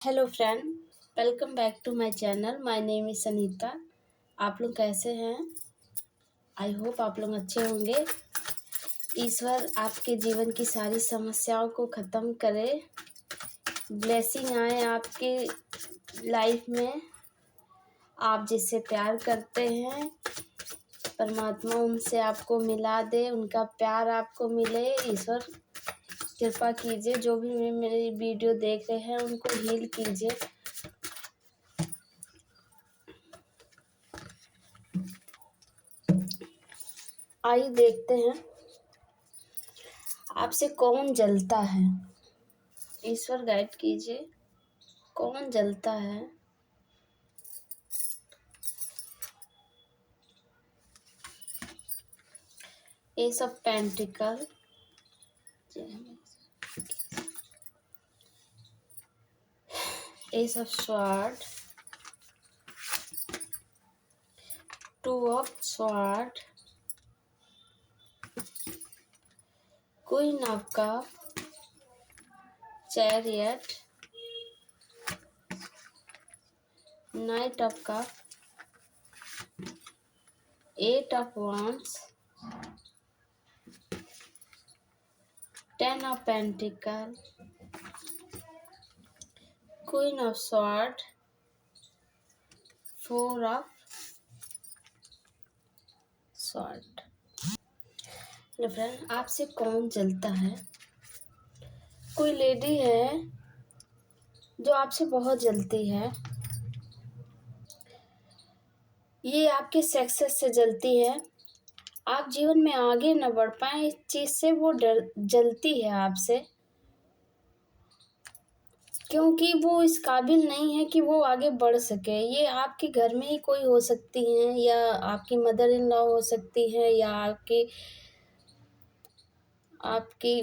Hello friend, welcome back to my channel. My name is Sanita. आप लोग कैसे हैं? आई होप आप लोग अच्छे होंगे। ईश्वर आपके जीवन की सारी समस्याओं को ख़त्म करे, ब्लेसिंग आए आपकी लाइफ में। आप जिससे प्यार करते हैं परमात्मा उनसे आपको मिला दे, उनका प्यार आपको मिले। ईश्वर कृपा कीजिए, जो भी मेरी वीडियो देख रहे हैं उनको हील कीजिए। आइए देखते हैं आपसे कौन जलता है। ईश्वर गाइड कीजिए, कौन जलता है। Ace of pentacle, ace of sword, two of sword, queen of cup, chariot, knight of cup, eight of wands, ten of pentacle, queen of sword, four of sword. Hello friend, आपसे कौन जलता है? कोई lady है जो आपसे बहुत जलती है। ये आपके सक्सेस से जलती है। आप जीवन में आगे न बढ़ पाए, इस चीज़ से वो जलती है आपसे, क्योंकि वो इस काबिल नहीं है कि वो आगे बढ़ सके। ये आपके घर में ही कोई हो सकती हैं, या आपकी मदर इन लॉ हो सकती है, या आपकी आपकी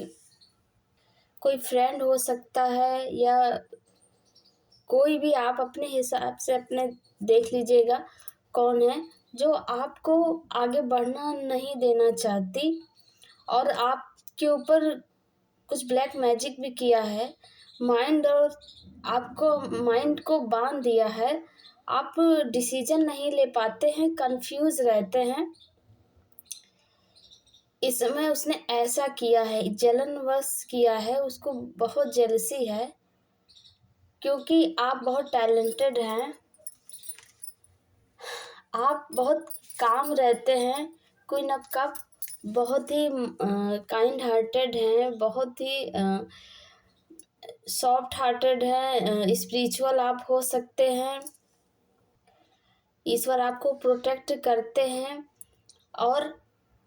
कोई फ्रेंड हो सकता है, या कोई भी। आप अपने हिसाब से अपने देख लीजिएगा कौन है जो आपको आगे बढ़ना नहीं देना चाहती, और आपके ऊपर कुछ ब्लैक मैजिक भी किया है। माइंड और आपको माइंड को बांध दिया है। आप डिसीजन नहीं ले पाते हैं, कंफ्यूज रहते हैं। इस समय उसने ऐसा किया है, जलनवश किया है, उसको बहुत जेलसी है, क्योंकि आप बहुत टैलेंटेड हैं, आप बहुत काम रहते हैं। क्वीन ऑफ कप बहुत ही काइंड हार्टेड हैं, बहुत ही सॉफ्ट हार्टेड हैं, स्पिरिचुअल आप हो सकते हैं। ईश्वर आपको प्रोटेक्ट करते हैं, और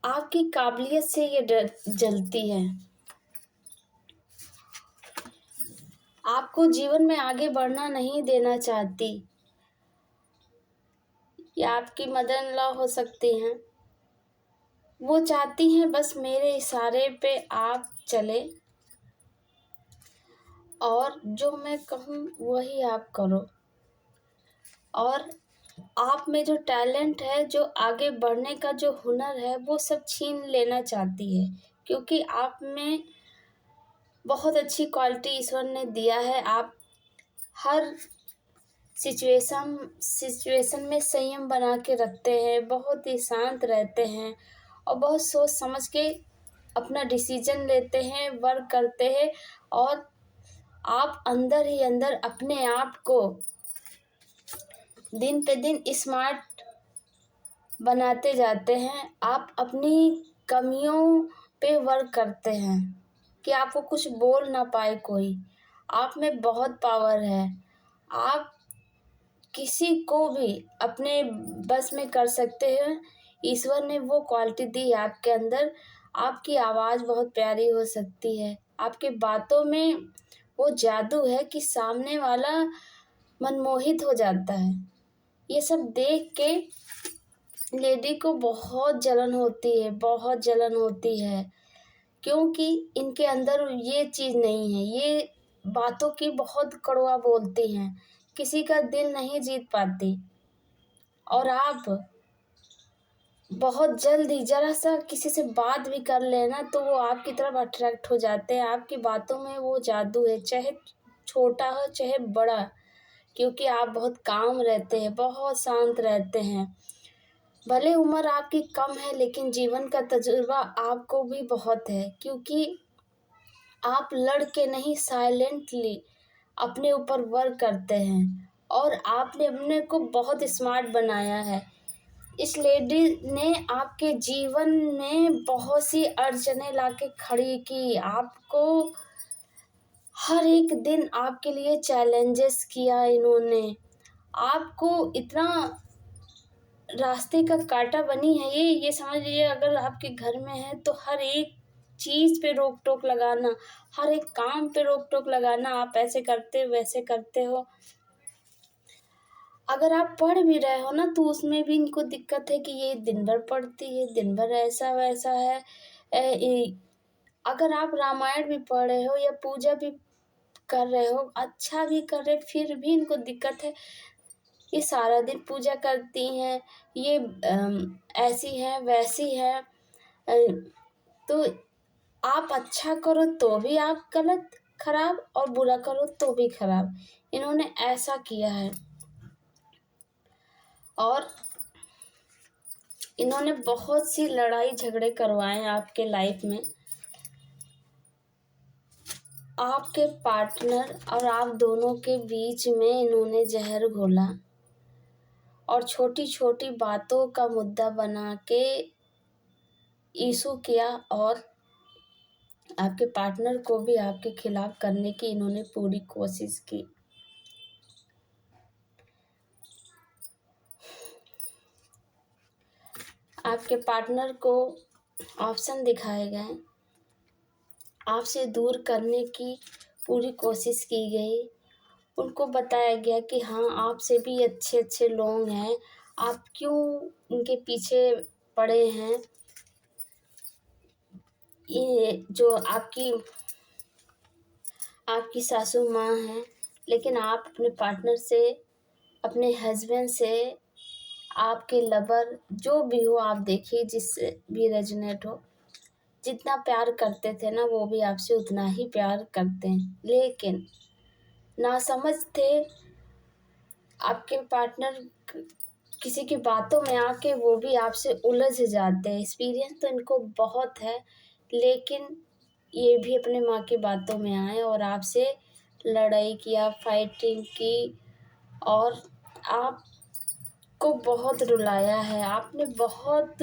आपकी काबिलियत से ये जलती है। आपको जीवन में आगे बढ़ना नहीं देना चाहती। या आपकी मदर इन लॉ हो सकती हैं। वो चाहती हैं बस मेरे इशारे पे आप चले, और जो मैं कहूँ वही आप करो। और आप में जो टैलेंट है, जो आगे बढ़ने का जो हुनर है, वो सब छीन लेना चाहती है, क्योंकि आप में बहुत अच्छी क्वालिटी ईश्वर ने दिया है। आप हर सिचुएशन में संयम बना के रखते हैं, बहुत ही शांत रहते हैं, और बहुत सोच समझ के अपना डिसीजन लेते हैं, वर्क करते हैं, और आप अंदर ही अंदर अपने आप को दिन पे दिन स्मार्ट बनाते जाते हैं। आप अपनी कमियों पे वर्क करते हैं कि आपको कुछ बोल ना पाए कोई। आप में बहुत पावर है। आप किसी को भी अपने बस में कर सकते हैं। ईश्वर ने वो क्वालिटी दी है आपके अंदर। आपकी आवाज़ बहुत प्यारी हो सकती है। आपके बातों में वो जादू है कि सामने वाला मनमोहित हो जाता है। ये सब देख के लेडी को बहुत जलन होती है, बहुत जलन होती है, क्योंकि इनके अंदर ये चीज़ नहीं है। ये बातों की बहुत कड़वा बोलती हैं, किसी का दिल नहीं जीत पाती। और आप बहुत जल्द ही ज़रा सा किसी से बात भी कर लेना तो वो आपकी तरफ अट्रैक्ट हो जाते हैं। आपकी बातों में वो जादू है, चाहे छोटा हो चाहे बड़ा, क्योंकि आप बहुत काम रहते हैं, बहुत शांत रहते हैं। भले उम्र आपकी कम है लेकिन जीवन का तजुर्बा आपको भी बहुत है, क्योंकि आप लड़ के नहीं साइलेंटली अपने ऊपर वर्क करते हैं और आपने अपने को बहुत स्मार्ट बनाया है। इस लेडी ने आपके जीवन में बहुत सी अड़चनें लाके खड़ी की, आपको हर एक दिन आपके लिए चैलेंजेस किया इन्होंने, आपको इतना रास्ते का कांटा बनी है ये समझ लीजिए। अगर आपके घर में है तो हर एक चीज़ पे रोक टोक लगाना, हर एक काम पे रोक टोक लगाना, आप ऐसे करते हो वैसे करते हो। अगर आप पढ़ भी रहे हो ना तो उसमें भी इनको दिक्कत है कि ये दिन भर पढ़ती है, दिन भर ऐसा वैसा है। अगर आप रामायण भी पढ़ रहे हो या पूजा भी कर रहे हो, अच्छा भी कर रहे, फिर भी इनको दिक्कत है। ये सारा दिन पूजा करती हैं, ये ऐसी हैं वैसी हैं। तो आप अच्छा करो तो भी आप गलत खराब, और बुरा करो तो भी खराब। इन्होंने ऐसा किया है और इन्होंने बहुत सी लड़ाई झगड़े करवाए हैं आपके लाइफ में। आपके पार्टनर और आप दोनों के बीच में इन्होंने जहर घोला और छोटी छोटी बातों का मुद्दा बना के इशू किया, और आपके पार्टनर को भी आपके खिलाफ करने की इन्होंने पूरी कोशिश की। आपके पार्टनर को ऑप्शन दिखाए गए, आपसे दूर करने की पूरी कोशिश की गई। उनको बताया गया कि हाँ, आपसे भी अच्छे अच्छे लोग हैं, आप क्यों उनके पीछे पड़े हैं। ये जो आपकी सासू माँ हैं, लेकिन आप अपने पार्टनर से, अपने हस्बैंड से, आपके लवर जो भी हो, आप देखिए जिससे भी रेजोनेट हो, जितना प्यार करते थे ना वो भी आपसे उतना ही प्यार करते हैं, लेकिन नासमझ थे। आपके पार्टनर किसी की बातों में आके वो भी आपसे उलझ जाते हैं। एक्सपीरियंस तो इनको बहुत है, लेकिन ये भी अपने माँ की बातों में आए और आपसे लड़ाई किया, फाइटिंग की, और आपको बहुत रुलाया है। आपने बहुत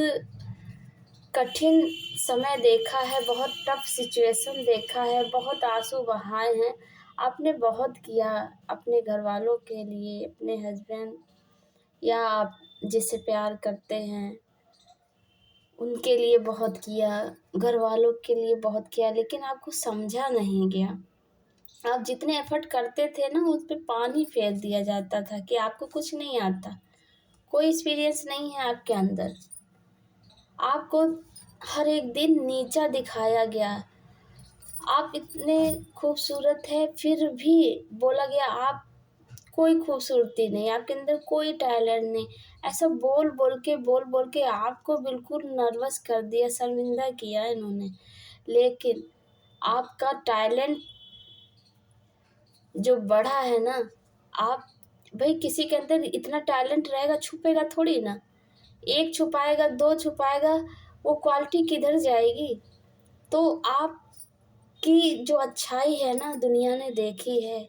कठिन समय देखा है, बहुत टफ सिचुएशन देखा है, बहुत आंसू बहाए हैं। आपने बहुत किया अपने घर वालों के लिए, अपने हस्बैंड या आप जिससे प्यार करते हैं उनके लिए बहुत किया, घर वालों के लिए बहुत किया, लेकिन आपको समझा नहीं गया। आप जितने एफर्ट करते थे ना उस पे पानी फेर दिया जाता था कि आपको कुछ नहीं आता, कोई एक्सपीरियंस नहीं है आपके अंदर, आपको हर एक दिन नीचा दिखाया गया। आप इतने खूबसूरत है फिर भी बोला गया आप कोई खूबसूरती नहीं, आपके अंदर कोई टैलेंट नहीं। ऐसा बोल बोल के आपको बिल्कुल नर्वस कर दिया, शर्मिंदा किया इन्होंने। लेकिन आपका टैलेंट जो बढ़ा है ना, आप भाई किसी के अंदर इतना टैलेंट रहेगा छुपेगा थोड़ी ना, एक छुपाएगा दो छुपाएगा, वो क्वालिटी किधर जाएगी। तो आपकी जो अच्छाई है ना दुनिया ने देखी है,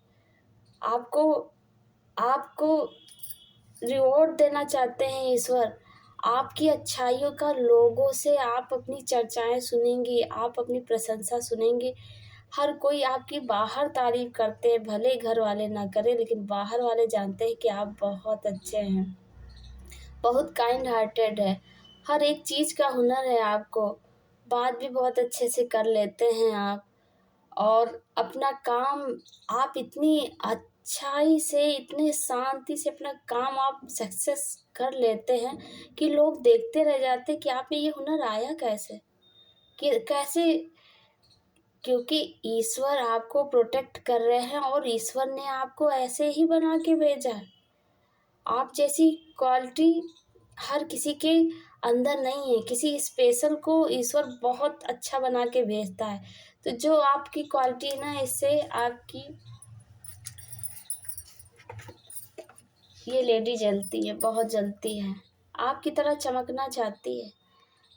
आपको आपको रिवॉर्ड देना चाहते हैं ईश्वर। आपकी अच्छाइयों का लोगों से आप अपनी चर्चाएं सुनेंगी, आप अपनी प्रशंसा सुनेंगे। हर कोई आपकी बाहर तारीफ करते हैं, भले घर वाले ना करें, लेकिन बाहर वाले जानते हैं कि आप बहुत अच्छे हैं, बहुत काइंड हार्टेड है, हर एक चीज़ का हुनर है आपको, बात भी बहुत अच्छे से कर लेते हैं आप, और अपना काम आप इतनी अच्छाई से, इतनी शांति से अपना काम आप सक्सेस कर लेते हैं कि लोग देखते रह जाते कि आप में ये हुनर आया कैसे, कि कैसे। क्योंकि ईश्वर आपको प्रोटेक्ट कर रहे हैं और ईश्वर ने आपको ऐसे ही बना के भेजा है। आप जैसी क्वालिटी हर किसी के अंदर नहीं है, किसी स्पेशल को ईश्वर बहुत अच्छा बना के भेजता है। तो जो आपकी क्वालिटी ना, इससे आपकी ये लेडी जलती है, बहुत जलती है, आपकी तरह चमकना चाहती है।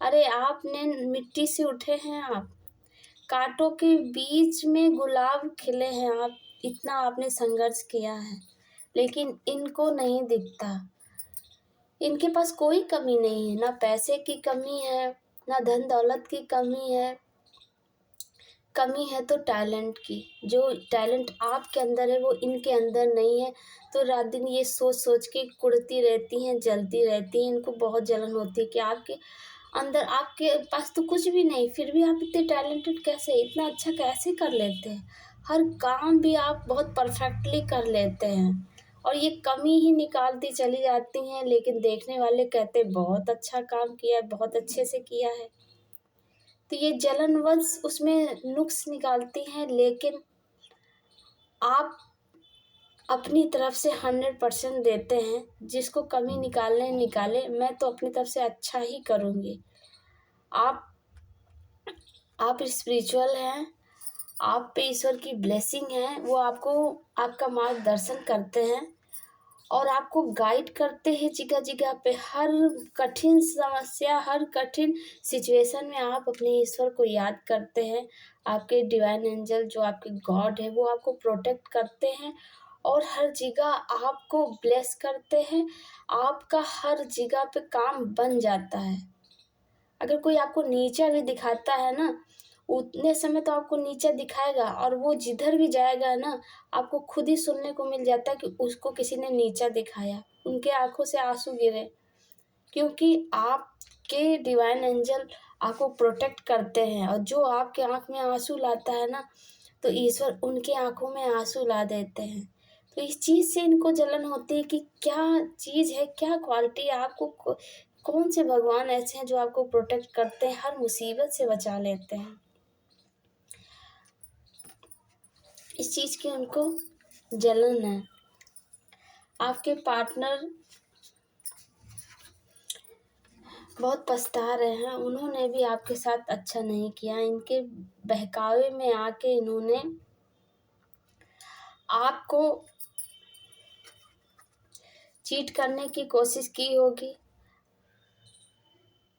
अरे आपने मिट्टी से उठे हैं, आप कांटों के बीच में गुलाब खिले हैं, आप इतना आपने संघर्ष किया है, लेकिन इनको नहीं दिखता। इनके पास कोई कमी नहीं है, ना पैसे की कमी है, ना धन दौलत की कमी है। कमी है तो टैलेंट की। जो टैलेंट आपके अंदर है वो इनके अंदर नहीं है, तो रात दिन ये सोच सोच के कुढ़ती रहती हैं, जलती रहती हैं। इनको बहुत जलन होती है कि आपके अंदर, आपके पास तो कुछ भी नहीं, फिर भी आप इतने टैलेंटेड कैसे, इतना अच्छा कैसे कर लेते हैं। हर काम भी आप बहुत परफेक्टली कर लेते हैं, और ये कमी ही निकालती चली जाती हैं, लेकिन देखने वाले कहते बहुत अच्छा काम किया है, बहुत अच्छे से किया है। तो ये जलनवश उसमें नुक्स निकालती हैं, लेकिन आप अपनी तरफ से 100% देते हैं। जिसको कमी निकाले, मैं तो अपनी तरफ से अच्छा ही करूँगी। आप स्पिरिचुअल हैं, आप पे ईश्वर की ब्लेसिंग है, वो आपको आपका मार्गदर्शन करते हैं और आपको गाइड करते हैं जगह जगह पे। हर कठिन समस्या, हर कठिन सिचुएशन में आप अपने ईश्वर को याद करते हैं। आपके डिवाइन एंजल जो आपके गॉड है वो आपको प्रोटेक्ट करते हैं और हर जगह आपको ब्लेस करते हैं। आपका हर जगह पे काम बन जाता है। अगर कोई आपको नीचा भी दिखाता है ना, उतने समय तो आपको नीचा दिखाएगा, और वो जिधर भी जाएगा ना, आपको खुद ही सुनने को मिल जाता है कि उसको किसी ने नीचा दिखाया, उनके आंखों से आंसू गिरे, क्योंकि आपके डिवाइन एंजल आपको प्रोटेक्ट करते हैं। और जो आपके आंख में आंसू लाता है ना, तो ईश्वर उनके आंखों में आंसू ला देते हैं। तो इस चीज़ से इनको जलन होती है कि क्या चीज़ है, क्या क्वालिटी आपको, कौन से भगवान ऐसे हैं जो आपको प्रोटेक्ट करते हैं, हर मुसीबत से बचा लेते हैं। इस चीज़ की उनको जलन है। आपके पार्टनर बहुत पछता रहे हैं, उन्होंने भी आपके साथ अच्छा नहीं किया। इनके बहकावे में आके इन्होंने आपको चीट करने की कोशिश की होगी,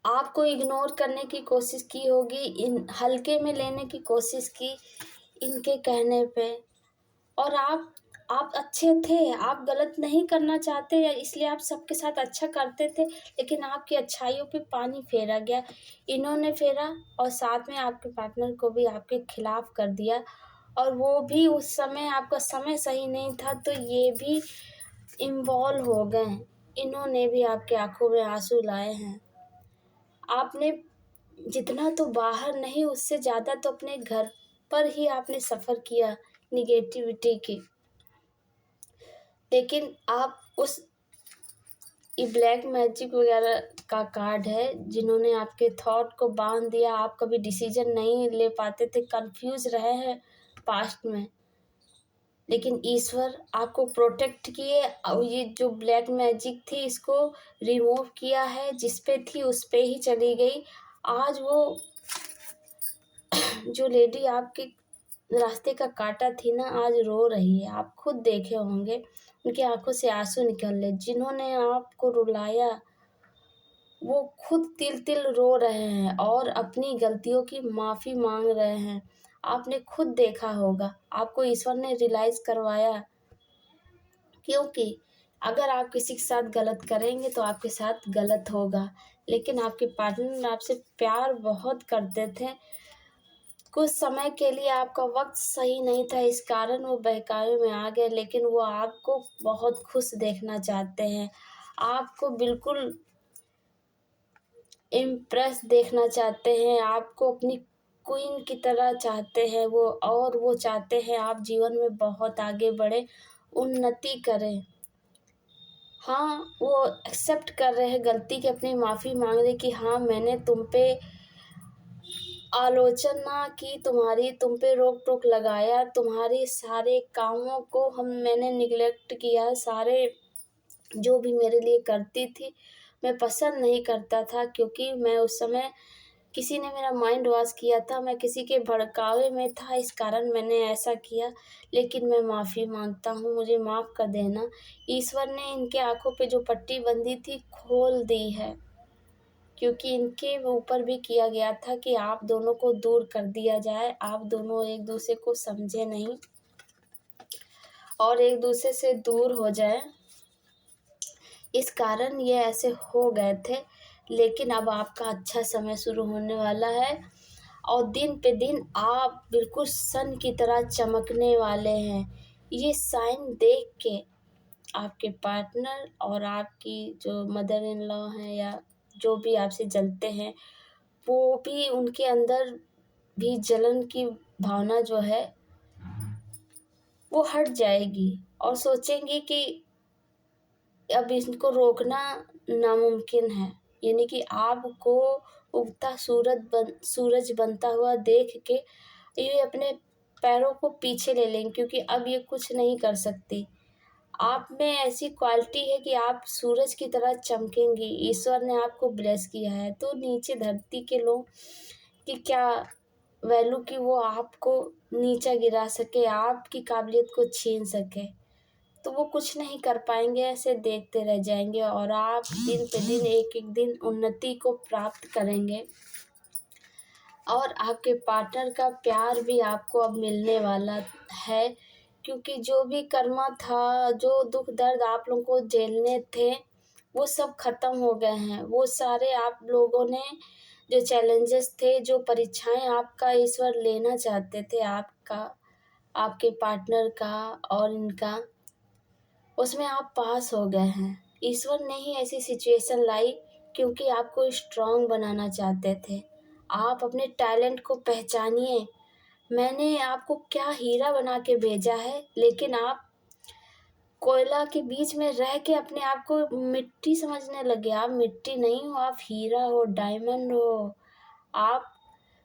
आपको इग्नोर करने की कोशिश की होगी, इन हल्के में लेने की कोशिश की इनके कहने पे। और आप अच्छे थे, आप गलत नहीं करना चाहते, इसलिए आप सबके साथ अच्छा करते थे, लेकिन आपकी अच्छाइयों पे पानी फेरा गया, इन्होंने फेरा, और साथ में आपके पार्टनर को भी आपके खिलाफ कर दिया। और वो भी उस समय आपका समय सही नहीं था, तो ये भी इन्वॉल्व हो गए। इन्होंने भी आपके आंखों में आंसू लाए हैं। आपने जितना तो बाहर नहीं, उससे ज़्यादा तो अपने घर पर ही आपने सफ़र किया निगेटिविटी की। लेकिन आप उस ये ब्लैक मैजिक वगैरह का कार्ड है, जिन्होंने आपके थॉट को बांध दिया। आप कभी डिसीजन नहीं ले पाते थे, कंफ्यूज रहे हैं पास्ट में, लेकिन ईश्वर आपको प्रोटेक्ट किए। और ये जो ब्लैक मैजिक थी इसको रिमूव किया है, जिस पे थी उस पे ही चली गई। आज वो जो लेडी आपके रास्ते का कांटा थी ना, आज रो रही है। आप खुद देखे होंगे, उनकी आंखों से आंसू निकल रहे। जिन्होंने आपको रुलाया वो खुद तिल तिल रो रहे हैं और अपनी गलतियों की माफ़ी मांग रहे हैं। आपने खुद देखा होगा, आपको ईश्वर ने रियलाइज़ करवाया, क्योंकि अगर आप किसी के साथ गलत करेंगे तो आपके साथ गलत होगा। लेकिन आपके पार्टनर आपसे प्यार बहुत करते थे। कुछ समय के लिए आपका वक्त सही नहीं था, इस कारण वो बहकावे में आ गए, लेकिन वो आपको बहुत खुश देखना चाहते हैं। आपको बिल्कुल इम्प्रेस देखना चाहते हैं, आपको अपनी क्वीन की तरह चाहते हैं वो, और वो चाहते हैं आप जीवन में बहुत आगे बढ़े, उन्नति करें। हाँ, वो एक्सेप्ट कर रहे हैं गलती की, अपनी माफ़ी मांग रहे कि हाँ मैंने तुम पे आलोचना की, तुम पे रोक टोक लगाया, तुम्हारे सारे कामों को मैंने निगलेक्ट किया, सारे जो भी मेरे लिए करती थी मैं पसंद नहीं करता था, क्योंकि मैं उस समय किसी ने मेरा माइंड वॉश किया था, मैं किसी के भड़कावे में था, इस कारण मैंने ऐसा किया, लेकिन मैं माफ़ी मांगता हूँ, मुझे माफ़ कर देना। ईश्वर ने इनके आँखों पे जो पट्टी बंधी थी खोल दी है, क्योंकि इनके ऊपर भी किया गया था कि आप दोनों को दूर कर दिया जाए, आप दोनों एक दूसरे को समझे नहीं और एक दूसरे से दूर हो जाए, इस कारण ये ऐसे हो गए थे। लेकिन अब आपका अच्छा समय शुरू होने वाला है और दिन पे दिन आप बिल्कुल सन की तरह चमकने वाले हैं। ये साइन देख के आपके पार्टनर और आपकी जो मदर इन लॉ हैं या जो भी आपसे जलते हैं, वो भी उनके अंदर भी जलन की भावना जो है वो हट जाएगी और सोचेंगे कि अब इसको रोकना नामुमकिन है। यानी कि आपको उगता सूरज बनता हुआ देख के ये अपने पैरों को पीछे ले लेंगे, क्योंकि अब ये कुछ नहीं कर सकती। आप में ऐसी क्वालिटी है कि आप सूरज की तरह चमकेंगी। ईश्वर ने आपको ब्लेस किया है, तो नीचे धरती के लोग की क्या वैल्यू कि वो आपको नीचा गिरा सके, आपकी काबिलियत को छीन सके, तो वो कुछ नहीं कर पाएंगे, ऐसे देखते रह जाएंगे और आप दिन पे दिन एक एक दिन उन्नति को प्राप्त करेंगे और आपके पार्टनर का प्यार भी आपको अब मिलने वाला है, क्योंकि जो भी कर्मा था, जो दुख दर्द आप लोगों को झेलने थे, वो सब खत्म हो गए हैं। वो सारे आप लोगों ने जो चैलेंजेस थे, जो परीक्षाएं आपका ईश्वर लेना चाहते थे, आपका, आपके पार्टनर का और इनका, उसमें आप पास हो गए हैं। ईश्वर ने ही ऐसी सिचुएशन लाई क्योंकि आपको स्ट्रांग बनाना चाहते थे। आप अपने टैलेंट को पहचानिए। मैंने आपको क्या हीरा बना के भेजा है, लेकिन आप कोयला के बीच में रह के अपने आप को मिट्टी समझने लगे। आप मिट्टी नहीं हो, आप हीरा हो, डायमंड हो। आप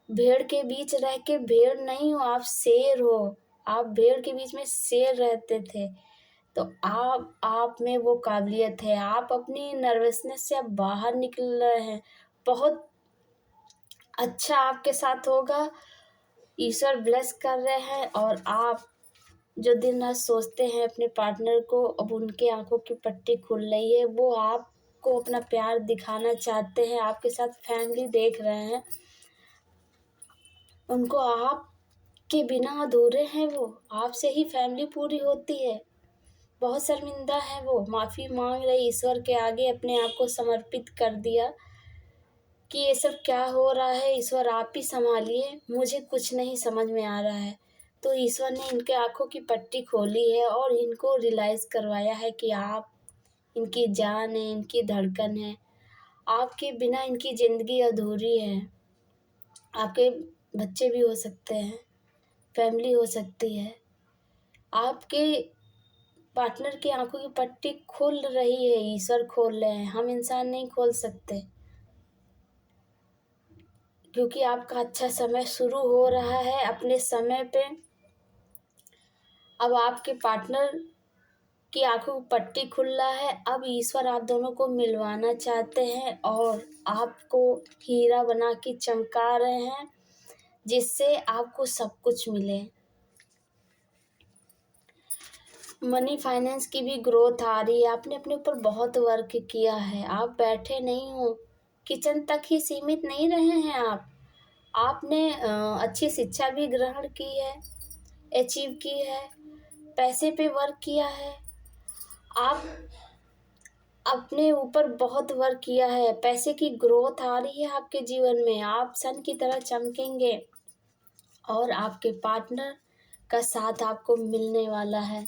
भेड़ के बीच रह के भेड़ नहीं हो, आप शेर हो। आप भेड़ के बीच में शेर रहते थे, तो आप में वो काबिलियत है। आप अपनी नर्वसनेस से अब बाहर निकल रहे हैं। बहुत अच्छा आपके साथ होगा, ईश्वर ब्लेस कर रहे हैं और आप जो दिन रात सोचते हैं अपने पार्टनर को, अब उनके आंखों की पट्टी खुल रही है। वो आपको अपना प्यार दिखाना चाहते हैं, आपके साथ फैमिली देख रहे हैं। उनको आप के बिना अधूरे हैं, वो आपसे ही फैमिली पूरी होती है। बहुत शर्मिंदा है, वो माफ़ी मांग रहे, ईश्वर के आगे अपने आप को समर्पित कर दिया कि ये सब क्या हो रहा है, ईश्वर आप ही संभालिए, मुझे कुछ नहीं समझ में आ रहा है। तो ईश्वर ने इनके आंखों की पट्टी खोली है और इनको रियलाइज़ करवाया है कि आप इनकी जान है, इनकी धड़कन है। आपके बिना इनकी ज़िंदगी अधूरी है। आपके बच्चे भी हो सकते हैं, फैमिली हो सकती है। आपके पार्टनर की आंखों की पट्टी खुल रही है, ईश्वर खोल रहे हैं, हम इंसान नहीं खोल सकते, क्योंकि आपका अच्छा समय शुरू हो रहा है अपने समय पे। अब आपके पार्टनर की आंखों की पट्टी खुल रहा है। अब ईश्वर आप दोनों को मिलवाना चाहते हैं और आपको हीरा बना के चमका रहे हैं, जिससे आपको सब कुछ मिले। मनी फाइनेंस की भी ग्रोथ आ रही है। आपने अपने ऊपर बहुत वर्क किया है, आप बैठे नहीं हो, किचन तक ही सीमित नहीं रहे हैं आप। आपने अच्छी शिक्षा भी ग्रहण की है, अचीव की है, पैसे पे वर्क किया है। आप अपने ऊपर बहुत वर्क किया है, पैसे की ग्रोथ आ रही है आपके जीवन में, आप सन की तरह चमकेंगे और आपके पार्टनर का साथ आपको मिलने वाला है।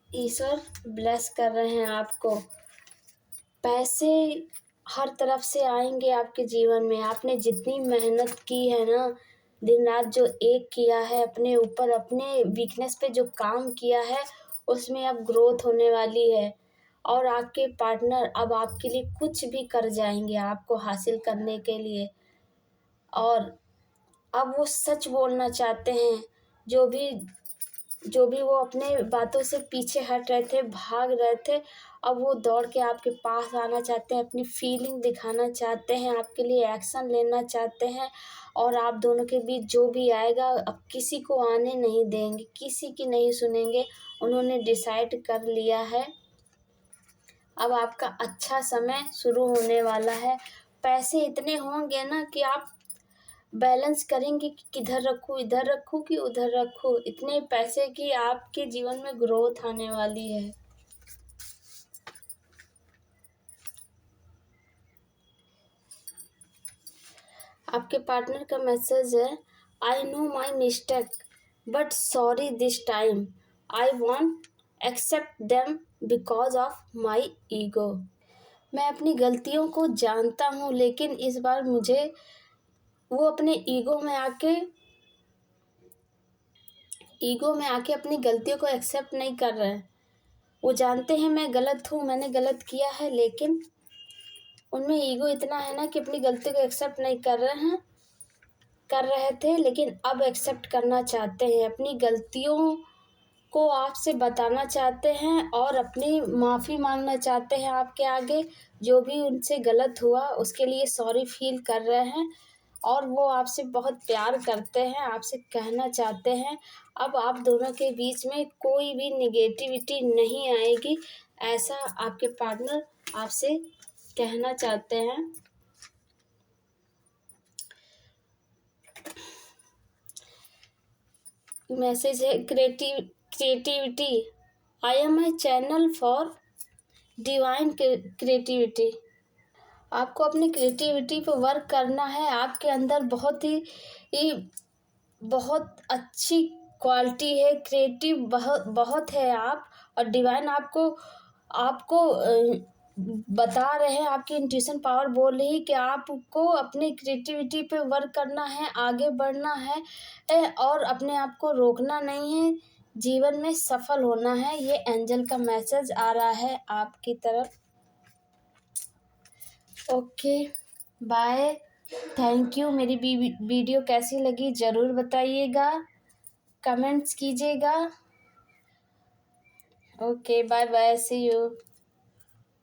ईश्वर ब्लेस कर रहे हैं आपको। पैसे हर तरफ से आएंगे आपके जीवन में। आपने जितनी मेहनत की है ना, दिन रात जो एक किया है अपने ऊपर, अपने वीकनेस पे जो काम किया है, उसमें अब ग्रोथ होने वाली है और आपके पार्टनर अब आपके लिए कुछ भी कर जाएंगे आपको हासिल करने के लिए। और अब वो सच बोलना चाहते हैं, जो भी जो भी वो अपने बातों से पीछे हट रहे थे, भाग रहे थे, अब वो दौड़ के आपके पास आना चाहते हैं, अपनी फीलिंग दिखाना चाहते हैं, आपके लिए एक्शन लेना चाहते हैं। और आप दोनों के बीच जो भी आएगा, अब किसी को आने नहीं देंगे, किसी की नहीं सुनेंगे। उन्होंने डिसाइड कर लिया है। अब आपका अच्छा समय शुरू होने वाला है। पैसे इतने होंगे ना कि आप बैलेंस करेंगे कि किधर रखूँ, इधर रखूँ कि उधर रखूँ। इतने पैसे की आपके जीवन में ग्रोथ आने वाली है। आपके पार्टनर का मैसेज है, I know my mistake but sorry this time, I won't accept them because of my ego. मैं अपनी गलतियों को जानता हूँ, लेकिन इस बार मुझे वो अपने ईगो में आके अपनी गलतियों को एक्सेप्ट नहीं कर रहे हैं। वो जानते हैं मैं गलत हूँ, मैंने गलत किया है, लेकिन उनमें ईगो इतना है ना कि अपनी गलती को एक्सेप्ट नहीं कर रहे थे, लेकिन अब एक्सेप्ट करना चाहते हैं। अपनी गलतियों को आपसे बताना चाहते हैं और अपनी माफ़ी मांगना चाहते हैं आपके आगे। जो भी उनसे गलत हुआ उसके लिए सॉरी फील कर रहे हैं और वो आपसे बहुत प्यार करते हैं, आपसे कहना चाहते हैं। अब आप दोनों के बीच में कोई भी निगेटिविटी नहीं आएगी, ऐसा आपके पार्टनर आपसे कहना चाहते हैं। मैसेज है, creativity, I am a channel for divine creativity. आपको अपनी क्रिएटिविटी पे वर्क करना है। आपके अंदर बहुत अच्छी क्वालिटी है, क्रिएटिव बहुत है आप। और डिवाइन आपको बता रहे हैं, आपकी इंट्यूशन पावर बोल रही है कि आपको अपनी क्रिएटिविटी पे वर्क करना है, आगे बढ़ना है और अपने आप को रोकना नहीं है, जीवन में सफल होना है। ये एंजल का मैसेज आ रहा है आपकी तरफ। Okay, bye, thank you. मेरी वीडियो कैसी लगी ज़रूर बताइएगा, कमेंट्स कीजिएगा। Okay, bye bye, see you.